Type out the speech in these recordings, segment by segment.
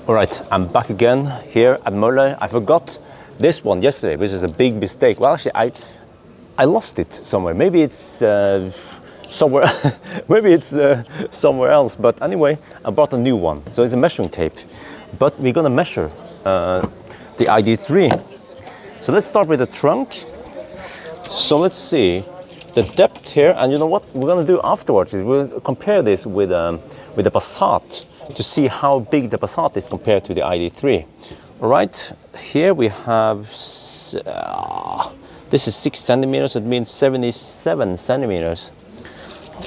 All right, I'm back again here at Möller. I forgot this one yesterday, which is a big mistake. Well, actually, I lost it somewhere. Maybe it's somewhere, maybe it's somewhere else. But anyway, I bought a new one. So it's a measuring tape. But we're gonna measure the ID.3. So let's start with the trunk. So let's see the depth here, and you know what we're gonna do afterwards is we'll compare this with the Passat to see how big the Passat is compared to the ID.3. All right, here we have this is 6 centimeters. It means 77 centimeters.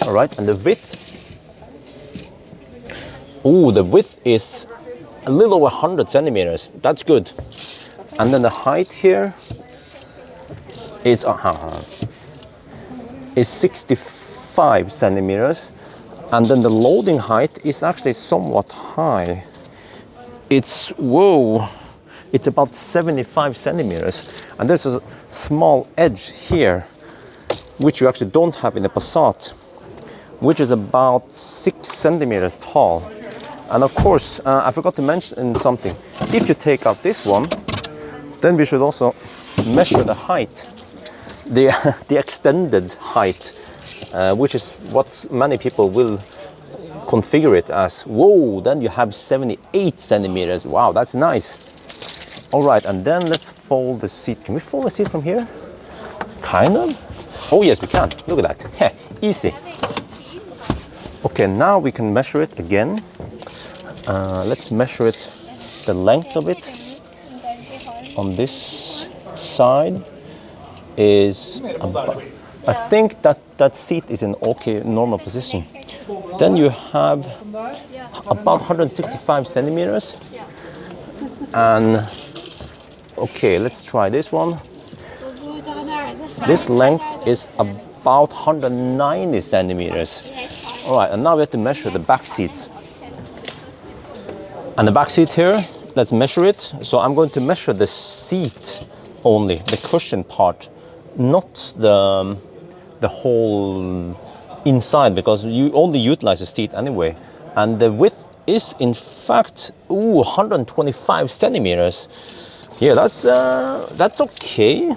All right, and the width. Oh, the width is a little over 100 centimeters. That's good. And then the height here is 65 centimeters, and then the loading height is actually somewhat high. It's it's about 75 centimeters, and there's a small edge here, which you actually don't have in the Passat, which is about 6 centimeters tall. And of course, I forgot to mention something. If you take out this one, then we should also measure the height, the extended height, which is what many people will configure it as. Whoa, then you have 78 centimeters. Wow, that's nice. All right, and then let's fold the seat. Can we fold the seat from here? Kind of. Oh yes, we can. Look at that. Heh, easy. Okay, now we can measure it again. Let's measure it, the length of it on this side is about, I think that seat is in okay normal position. Then you have about 165 centimeters, and okay, let's try this one. This length is about 190 centimeters. All right, and now we have to measure the back seats. And the back seat here, let's measure it. So I'm going to measure the seat only, the cushion part, not the whole inside, because you only utilize the seat anyway. And the width is in fact 125 centimeters. Yeah, that's okay.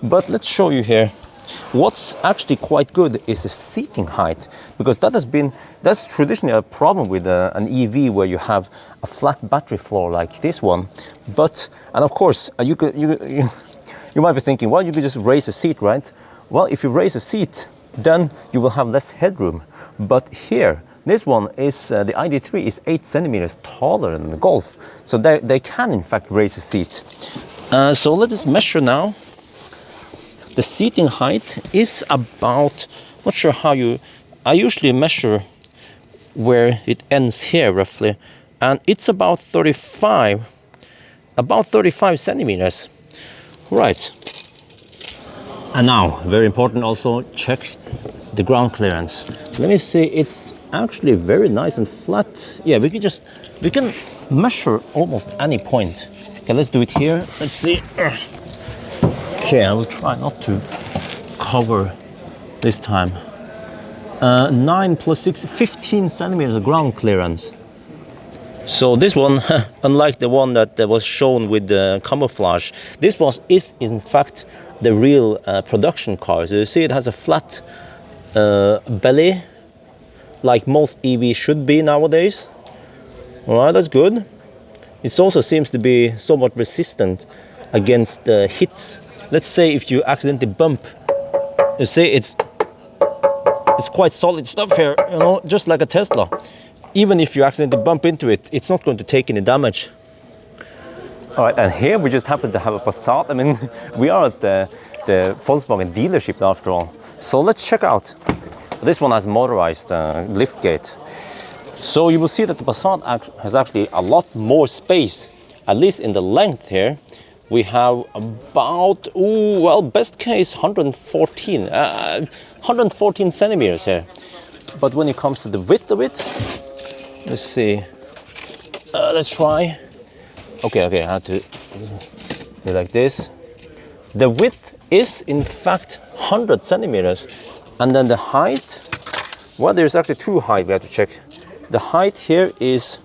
But let's show you here. What's actually quite good is the seating height, because that's traditionally a problem with an EV where you have a flat battery floor like this one. And of course, you might be thinking, well, you could just raise the seat, right? Well, if you raise the seat, then you will have less headroom. But here, this one is the ID.3 is 8 centimeters taller than the Golf, so they can in fact raise the seat. So let us measure now. The seating height is about, not sure how I usually measure where it ends here roughly, and it's about 35 centimeters. Right. And now, very important also, check the ground clearance. Let me see, it's actually very nice and flat. Yeah, we can measure almost any point. Okay, let's do it here. Let's see. Okay, I will try not to cover this time. 9 plus 6, 15 centimeters of ground clearance. So this one, unlike the one that was shown with the camouflage, this is in fact the real production car. So you see it has a flat belly, like most EVs should be nowadays. All right, that's good. It also seems to be somewhat resistant against hits. Let's say if you accidentally bump, you see it's quite solid stuff here, you know, just like a Tesla. Even if you accidentally bump into it, it's not going to take any damage. All right, and here we just happen to have a Passat. I mean, we are at the Volkswagen dealership after all. So let's check out. This one has motorized lift gate. So you will see that the Passat has actually a lot more space, at least in the length here. We have about, best case 114 centimeters here. But when it comes to the width of it, let's see. Let's try. Okay, I have to do like this. The width is in fact 100 centimeters. And then the height, well, there's actually two heights we have to check. The height here is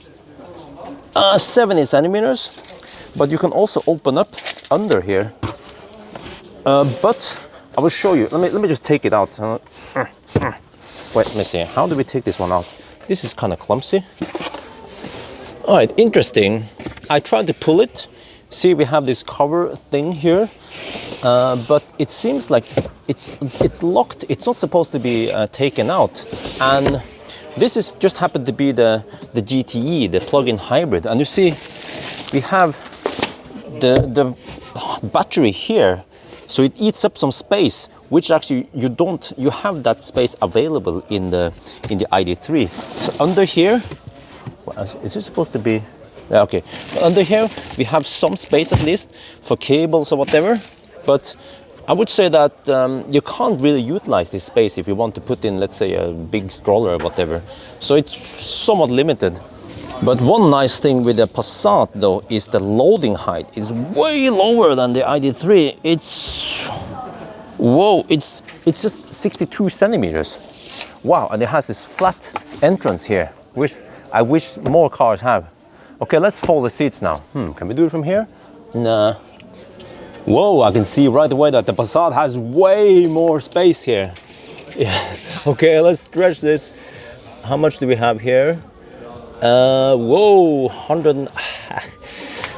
70 centimeters, but you can also open up under here. But I will show you. Let me just take it out. Wait, let me see. How do we take this one out? This is kind of clumsy. All right, interesting. I tried to pull it. See, we have this cover thing here, but it seems like it's locked. It's not supposed to be taken out. And this is just happened to be the GTE, the plug-in hybrid. And you see, we have the battery here. So it eats up some space, which actually you have that space available in the ID.3. So under here, is it supposed to be? Yeah, okay. Under here we have some space at least for cables or whatever. But I would say that you can't really utilize this space if you want to put in, let's say, a big stroller or whatever. So it's somewhat limited. But one nice thing with the Passat though is the loading height is way lower than the ID.3. It's just 62 centimeters. Wow, and it has this flat entrance here, which I wish more cars have. Okay, let's fold the seats now. Can we do it from here? Nah. Whoa, I can see right away that the Passat has way more space here. Yeah. Okay, let's stretch this. How much do we have here? Whoa,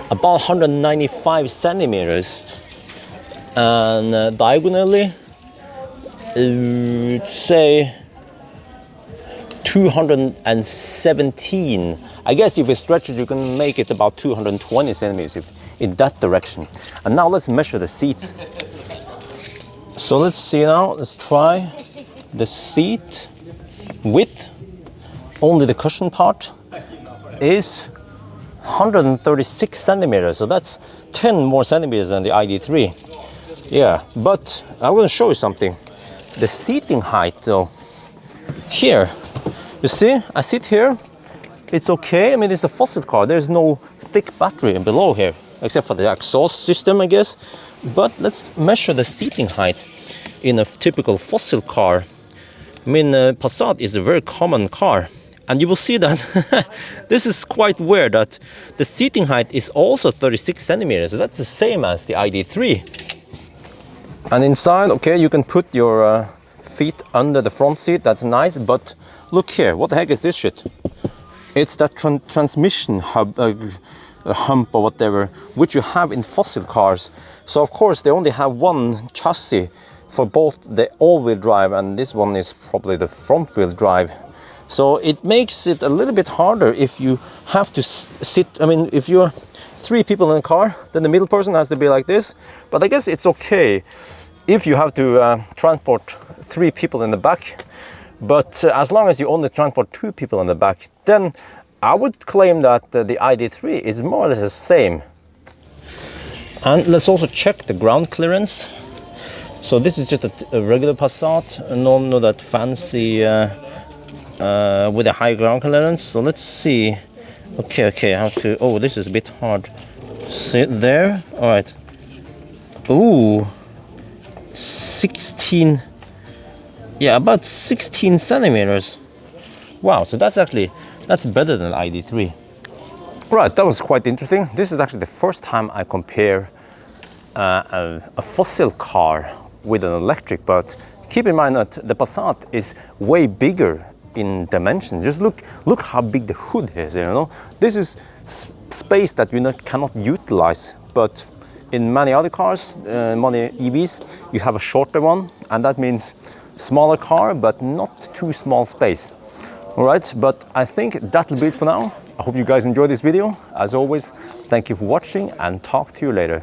about 195 centimeters. And diagonally, say 217. I guess if we stretch it, you can make it about 220 centimeters in that direction. And now let's measure the seats. So let's see now, let's try the seat width. Only the cushion part is 136 centimeters. So that's 10 more centimeters than the ID.3. Yeah, but I'm going to show you something. The seating height though, here, you see, I sit here, it's okay. I mean, it's a fossil car. There's no thick battery below here, except for the exhaust system, I guess. But let's measure the seating height in a typical fossil car. I mean, Passat is a very common car. And you will see that this is quite weird that the seating height is also 36 centimeters. So that's the same as the ID.3. And inside, okay, you can put your feet under the front seat. That's nice. But look here, what the heck is this shit? It's that transmission hump or whatever, which you have in fossil cars. So of course they only have one chassis for both the all-wheel drive, and this one is probably the front-wheel drive. So it makes it a little bit harder if you have to sit. I mean, if you're 3 people in a car, then the middle person has to be like this. But I guess it's okay if you have to transport 3 people in the back. But as long as you only transport 2 people in the back, then I would claim that the ID.3 is more or less the same. And let's also check the ground clearance. So this is just a regular Passat, not that fancy with a high ground clearance. So let's see. Okay, I have to. Oh, this is a bit hard. See there. All right. Ooh, 16. Yeah, about 16 centimeters. Wow, so that's better than ID.3. Right, that was quite interesting. This is actually the first time I compare a fossil car with an electric, but keep in mind that the Passat is way bigger in dimensions. Just look how big the hood is, you know. This is space that you cannot utilize, but in many other cars, many EVs, you have a shorter one, and that means smaller car, but not too small space. All right, but I think that'll be it for now. I hope you guys enjoyed this video. As always, thank you for watching and talk to you later.